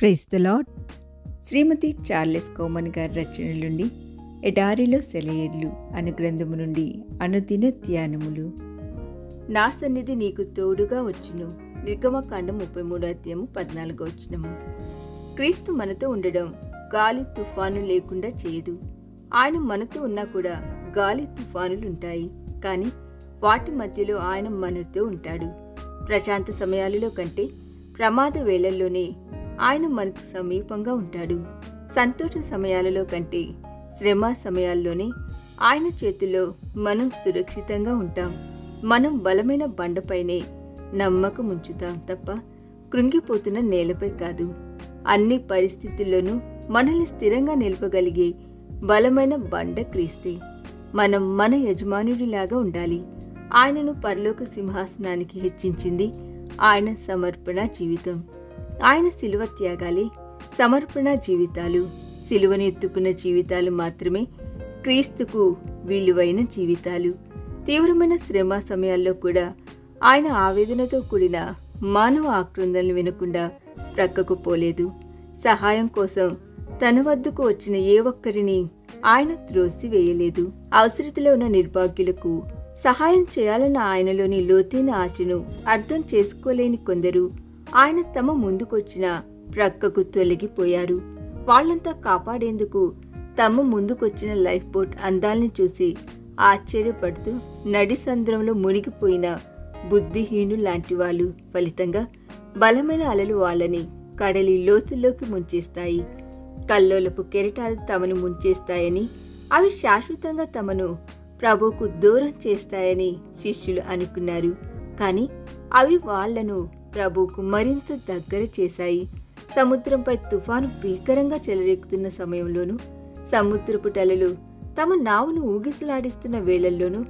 Praise the lord. Shrimati Charles Cowman గారి రచనల నుండి ఎడారిలో సెలయేర్లు అను గ్రంథము నుండి అనుదిన ధ్యానములు. నా సన్నిధి నీకు తోడుగా వచ్చును. నిర్గమకాండం 33:14. క్రీస్తు మనతో ఉండడం గాలి తుఫాను లేకుండా చేయదు. ఆయన మనతో ఉన్నా కూడా గాలి తుఫానులుంటాయి, కానీ వాటి మధ్యలో ఆయన మనతో ఉంటాడు. ప్రశాంత సమయాలలో కంటే ప్రమాద వేళల్లోనే ఆయన మనకు సమీపంగా ఉంటాడు. సంతోష సమయాలలో కంటే శ్రమ సమయాల్లోనే ఆయన చేతుల్లో మనం సురక్షితంగా ఉంటాం. మనం బలమైన బండపైనే నమ్మకం ఉంచుతాం తప్ప కృంగిపోతున్న నేలపై కాదు. అన్ని పరిస్థితుల్లోనూ మనల్ని స్థిరంగా నిలపగలిగే బలమైన బండ క్రీస్తే. మనం మన యజమానుడిలాగా ఉండాలి. ఆయనను పరలోక సింహాసనానికి హెచ్చించింది ఆయన సమర్పణ జీవితం. ఆయన శిలువ త్యాగాలే సమర్పణ జీవితాలు. శిలువను ఎత్తుకున్న జీవితాలు మాత్రమే క్రీస్తుకు విలువైన జీవితాలు. తీవ్రమైన శ్రమ సమయాల్లో కూడా ఆయన ఆవేదనతో కూడిన మానవ ఆక్రందనలు వినకుండా ప్రక్కకు పోలేదు. సహాయం కోసం తన వద్దకు వచ్చిన ఏ ఒక్కరిని ఆయన త్రోసివేయలేదు. అవసరతలో ఉన్న నిర్భాగ్యులకు సహాయం చేయాలన్న ఆయనలోని లోతైన ఆశను అర్థం చేసుకోలేని కొందరు ఆయన తమ ముందుకొచ్చిన ప్రక్కకు తొలగిపోయారు. వాళ్లంతా కాపాడేందుకు తమ ముందుకొచ్చిన లైఫ్ బోట్ అందాల్ని చూసి ఆశ్చర్యపడుతూ నడి సంద్రంలో మునిగిపోయిన బుద్ధిహీనులాంటి వాళ్ళు. ఫలితంగా బలమైన అలలు వాళ్ళని కడలి లోతుల్లోకి ముంచేస్తాయి. కల్లోలపు కెరటాలు తమను ముంచేస్తాయని, అవి శాశ్వతంగా తమను ప్రభువుకు దూరం చేస్తాయని శిష్యులు అనుకున్నారు. కానీ అవి వాళ్లను ప్రభువుకు మరింత దగ్గర చేశాయి. సముద్రంపై తుఫాను భీకరంగా చెలరేగుతున్న సమయంలోనూ, సముద్రపు టలలు తమ నావును ఊగిసలాడిస్తున్న వేళల్లోనూ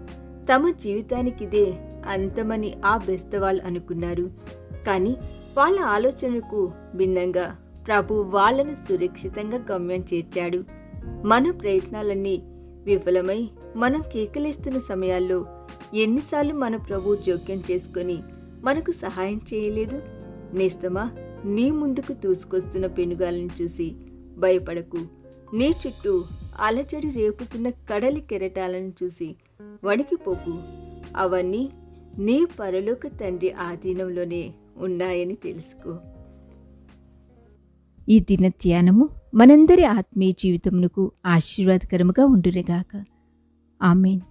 తమ జీవితానికిదే అంతమని ఆ బెస్తవాళ్ళు అనుకున్నారు. కానీ వాళ్ళ ఆలోచనకు భిన్నంగా ప్రభు వాళ్లను సురక్షితంగా గమ్యం చేర్చాడు. మన ప్రయత్నాలన్నీ విఫలమై మనం కేకలేస్తున్న సమయాల్లో ఎన్నిసార్లు మన ప్రభు జోక్యం చేసుకొని మనకు సహాయం చేయలేదు? నేస్తమా, నీ ముందుకు దూసుకొస్తున్న పెనుగాలను చూసి భయపడకు. నీ చుట్టూ అలజడి రేపుతున్న కడలి కెరటాలను చూసి వణికిపోకు. అవన్నీ నీ పరలోక తండ్రి ఆధీనంలోనే ఉన్నాయని తెలుసుకో. ఈ దిన ధ్యానము మనందరి ఆత్మీయ జీవితమునకు ఆశీర్వాదకరముగా ఉండునుగాక. ఆమేన్.